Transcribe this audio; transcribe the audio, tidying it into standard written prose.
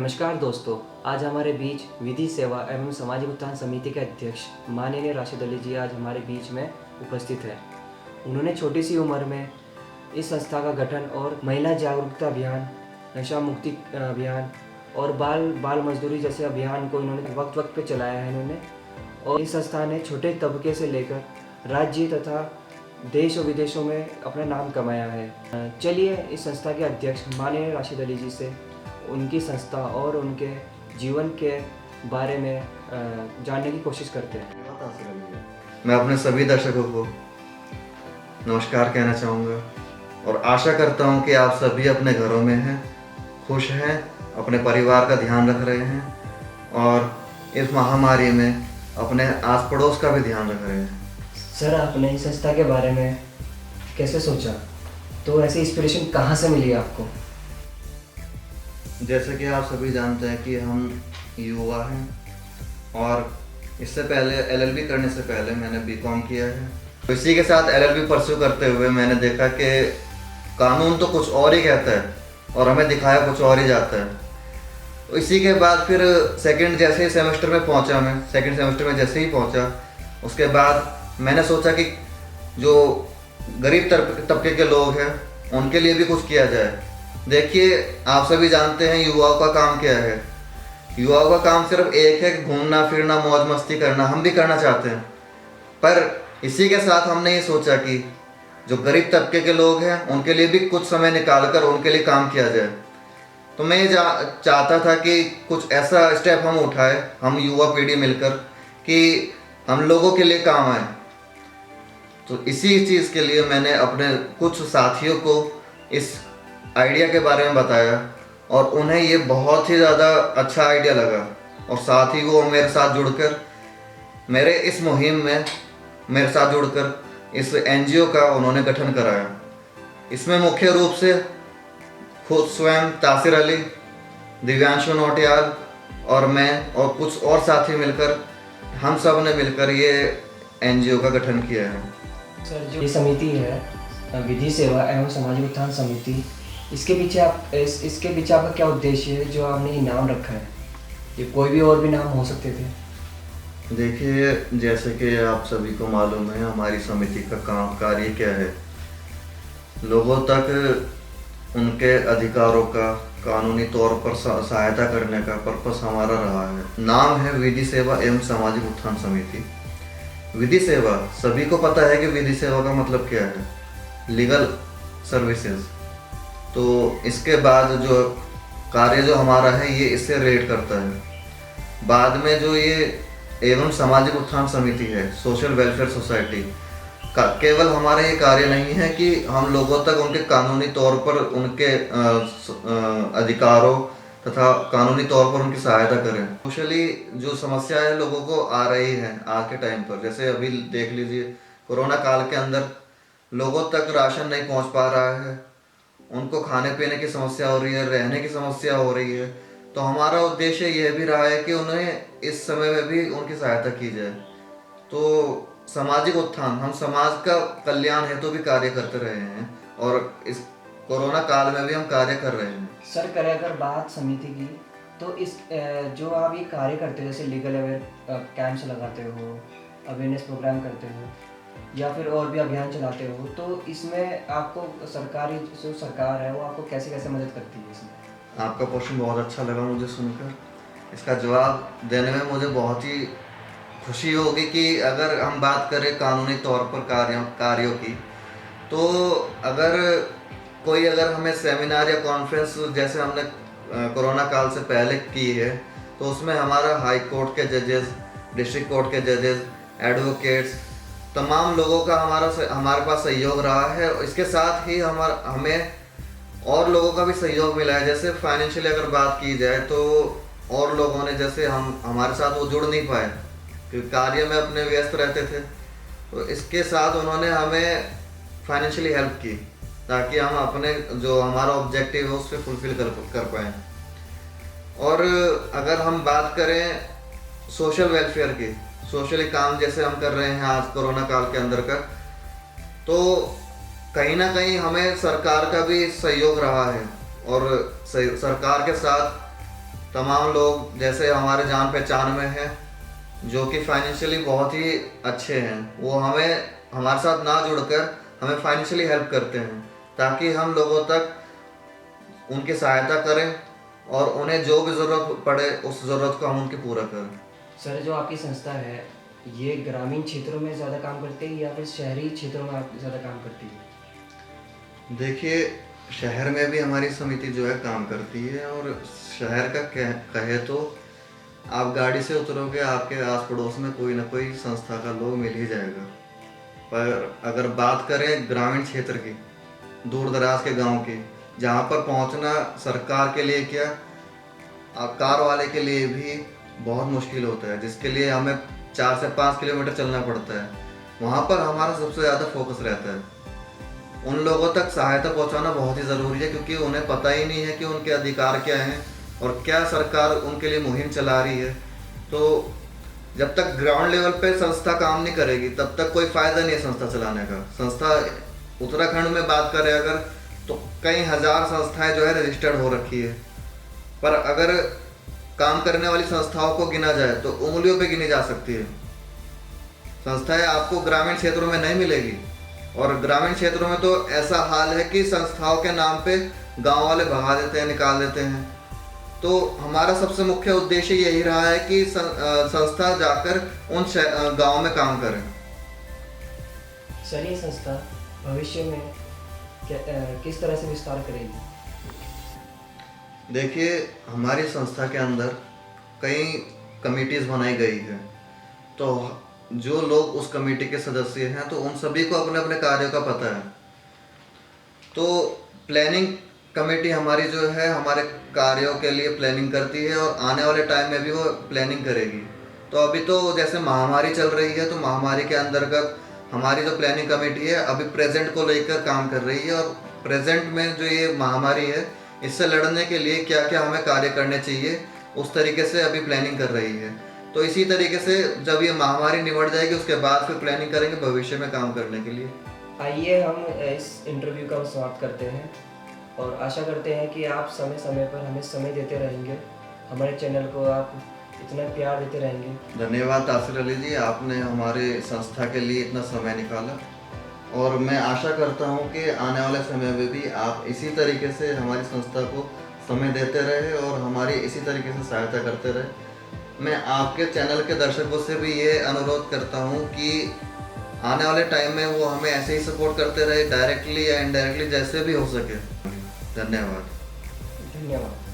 नमस्कार दोस्तों, आज हमारे बीच विधि सेवा एवं सामाजिक उत्थान समिति के अध्यक्ष माननीय राशिद अली जी आज हमारे बीच में उपस्थित है। उन्होंने छोटी सी उम्र में इस संस्था का गठन और महिला जागरूकता अभियान, नशा मुक्ति अभियान और बाल बाल मजदूरी जैसे अभियान को इन्होंने वक्त वक्त पे चलाया है इन्होंने। और इस संस्था ने छोटे तबके से लेकर राज्य तथा देश और विदेशों में अपना नाम कमाया है। चलिए इस संस्था के अध्यक्ष माननीय राशिद अली जी से उनकी संस्था और उनके जीवन के बारे में जानने की कोशिश करते हैं। मैं अपने सभी दर्शकों को नमस्कार कहना चाहूँगा और आशा करता हूँ कि आप सभी अपने घरों में हैं, खुश हैं, अपने परिवार का ध्यान रख रहे हैं और इस महामारी में अपने आस पड़ोस का भी ध्यान रख रहे हैं। सर, आपने इस संस्था के बारे में कैसे सोचा? तो ऐसी इंस्पिरेशन कहाँ से मिली आपको? जैसे कि आप सभी जानते हैं कि हम युवा हैं और इससे पहले एलएलबी करने से पहले मैंने बीकॉम किया है। तो इसी के साथ एलएलबी परस्यू करते हुए मैंने देखा कि कानून तो कुछ और ही कहता है और हमें दिखाया कुछ और ही जाता है। तो इसी के बाद फिर सेकंड सेमेस्टर में जैसे ही पहुंचा उसके बाद मैंने सोचा कि जो गरीब तबके के लोग हैं उनके लिए भी कुछ किया जाए। देखिए, आप सभी जानते हैं युवाओं का काम क्या है। युवाओं का काम सिर्फ एक है, घूमना फिरना मौज मस्ती करना। हम भी करना चाहते हैं, पर इसी के साथ हमने ये सोचा कि जो गरीब तबके के लोग हैं उनके लिए भी कुछ समय निकाल कर उनके लिए काम किया जाए। तो मैं ये चाहता था कि कुछ ऐसा स्टेप हम उठाए, हम युवा पीढ़ी मिलकर, कि हम लोगों के लिए काम आए। तो इसी चीज़ के लिए मैंने अपने कुछ साथियों को इस आइडिया के बारे में बताया और उन्हें ये बहुत ही ज़्यादा अच्छा आइडिया लगा और साथ ही वो मेरे साथ जुड़कर मेरे इस मुहिम में मेरे साथ जुड़कर इस एनजीओ का उन्होंने गठन कराया। इसमें मुख्य रूप से खुद स्वयं तासिर अली, दिव्यांशु नौटियाल और मैं और कुछ और साथी मिलकर, हम सब ने मिलकर ये एनजीओ का गठन किया है। सर, जो ये समिति है विधि सेवा एवं सामाजिक उत्थान समिति, इसके पीछे आपका क्या उद्देश्य है जो आपने ये नाम रखा है? ये कोई भी और भी नाम हो सकते थे। देखिए, जैसे कि आप सभी को मालूम है हमारी समिति का कार्य क्या है। लोगों तक उनके अधिकारों का कानूनी तौर पर सहायता करने का पर्पस हमारा रहा है। नाम है विधि सेवा एवं सामाजिक उत्थान समिति। विधि सेवा, सभी को पता है कि विधि सेवा का मतलब क्या है, लीगल सर्विसेज। तो इसके बाद जो कार्य जो हमारा है ये इससे रिलेट करता है। बाद में जो ये एवं सामाजिक उत्थान समिति है, सोशल वेलफेयर सोसाइटी का, केवल हमारा ये कार्य नहीं है कि हम लोगों तक उनके कानूनी तौर पर उनके अधिकारों तथा कानूनी तौर पर उनकी सहायता करें। सोशली जो समस्याएं लोगों को आ रही हैं आज के टाइम पर, जैसे अभी देख लीजिए कोरोना काल के अंदर लोगों तक राशन नहीं पहुंच पा रहा है, उनको खाने पीने की समस्या हो रही है, रहने की समस्या हो रही है। तो हमारा उद्देश्य यह भी रहा है कि उन्हें इस समय में भी उनकी सहायता की जाए। तो सामाजिक उत्थान, हम समाज का कल्याण हेतु भी कार्य करते रहे हैं और इस कोरोना काल में भी हम कार्य कर रहे हैं। सर, करें अगर बात समिति की, तो इस जो आप ये कार्य करते हो, जैसे लीगल अवेयर कैंप्स लगाते हो, अवेयरनेस प्रोग्राम करते हो या फिर और भी अभियान चलाते हो, तो इसमें आपको सरकारी जो सरकार है वो आपको कैसे कैसे मदद करती है इसमें? आपका क्वेश्चन बहुत अच्छा लगा मुझे सुनकर। इसका जवाब देने में मुझे बहुत ही खुशी होगी कि अगर हम बात करें कानूनी तौर पर कार्यों की, तो अगर हमें सेमिनार या कॉन्फ्रेंस जैसे हमने कोरोना काल से पहले की है, तो उसमें हमारा हाई कोर्ट के जजेस, डिस्ट्रिक्ट कोर्ट के जजेस, एडवोकेट्स, तमाम लोगों का हमारे पास सहयोग रहा है। इसके साथ ही हमें और लोगों का भी सहयोग मिला है। जैसे फाइनेंशियली अगर बात की जाए तो और लोगों ने, जैसे हमारे साथ वो जुड़ नहीं पाए क्योंकि कार्य में अपने व्यस्त रहते थे, तो इसके साथ उन्होंने हमें फाइनेंशियली हेल्प की ताकि हम अपने जो हमारा ऑब्जेक्टिव है उससे फुलफिल कर पाएँ। और अगर हम बात करें सोशल वेलफेयर की, सोशली काम जैसे हम कर रहे हैं आज कोरोना काल के अंदर का, तो कहीं ना कहीं हमें सरकार का भी सहयोग रहा है और सरकार के साथ तमाम लोग जैसे हमारे जान पहचान में हैं जो कि फाइनेंशियली बहुत ही अच्छे हैं, वो हमें हमारे साथ ना जुड़कर हमें फाइनेंशियली हेल्प करते हैं ताकि हम लोगों तक उनकी सहायता करें और उन्हें जो भी ज़रूरत पड़े उस ज़रूरत को हम उनकी पूरा करें। सर, जो आपकी संस्था है ये ग्रामीण क्षेत्रों में ज़्यादा काम करती है या फिर शहरी क्षेत्रों में आप ज़्यादा काम करती है? देखिए, शहर में भी हमारी समिति जो है काम करती है और शहर का कहे तो आप गाड़ी से उतरोगे आपके आस पड़ोस में कोई ना कोई संस्था का लोग मिल ही जाएगा। पर अगर बात करें ग्रामीण क्षेत्र की, दूर दराज के गांव की, जहां पर पहुंचना सरकार के लिए क्या कार वाले के लिए भी बहुत मुश्किल होता है, जिसके लिए हमें 4 से 5 किलोमीटर चलना पड़ता है, वहां पर हमारा सबसे ज़्यादा फोकस रहता है। उन लोगों तक सहायता पहुंचाना बहुत ही ज़रूरी है क्योंकि उन्हें पता ही नहीं है कि उनके अधिकार क्या हैं और क्या सरकार उनके लिए मुहिम चला रही है। तो जब तक ग्राउंड लेवल पे संस्था काम नहीं करेगी तब तक कोई फ़ायदा नहीं है संस्था चलाने का। संस्था उत्तराखंड में बात करें अगर, तो कई हज़ार संस्थाएं जो है रजिस्टर्ड हो रखी है, पर अगर काम करने वाली संस्थाओं को गिना जाए तो उंगलियों पे गिनी जा सकती है। संस्थाएं आपको ग्रामीण क्षेत्रों में नहीं मिलेगी और ग्रामीण क्षेत्रों में तो ऐसा हाल है कि संस्थाओं के नाम पे गांव वाले भगा देते हैं, निकाल देते हैं। तो हमारा सबसे मुख्य उद्देश्य यही रहा है कि संस्था जाकर उन गांव में काम करें। सर, ये संस्था भविष्य में किस तरह से विस्तार करेगी? देखिए, हमारी संस्था के अंदर कई कमिटीज़ बनाई गई है, तो जो लोग उस कमेटी के सदस्य हैं तो उन सभी को अपने अपने कार्यों का पता है। तो प्लानिंग कमेटी हमारी जो है हमारे कार्यों के लिए प्लानिंग करती है और आने वाले टाइम में भी वो प्लानिंग करेगी। तो अभी तो जैसे महामारी चल रही है तो महामारी के अंतर्गत हमारी जो प्लानिंग कमेटी है अभी प्रेजेंट को लेकर काम कर रही है और प्रेजेंट में जो ये महामारी है इससे लड़ने के लिए क्या क्या हमें कार्य करने चाहिए उस तरीके से अभी प्लानिंग कर रही है। तो इसी तरीके से जब ये महामारी निमट जाएगी उसके बाद फिर प्लानिंग करेंगे भविष्य में काम करने के लिए। आइए हम इस इंटरव्यू का समाप्त करते हैं और आशा करते हैं कि आप समय समय पर हमें समय देते रहेंगे, हमारे चैनल को आप इतना प्यार देते रहेंगे। धन्यवाद तासिर अली जी, आपने हमारे संस्था के लिए इतना समय निकाला और मैं आशा करता हूं कि आने वाले समय में भी आप इसी तरीके से हमारी संस्था को समय देते रहे और हमारी इसी तरीके से सहायता करते रहे। मैं आपके चैनल के दर्शकों से भी ये अनुरोध करता हूं कि आने वाले टाइम में वो हमें ऐसे ही सपोर्ट करते रहे, डायरेक्टली या इनडायरेक्टली जैसे भी हो सके। धन्यवाद। धन्यवाद।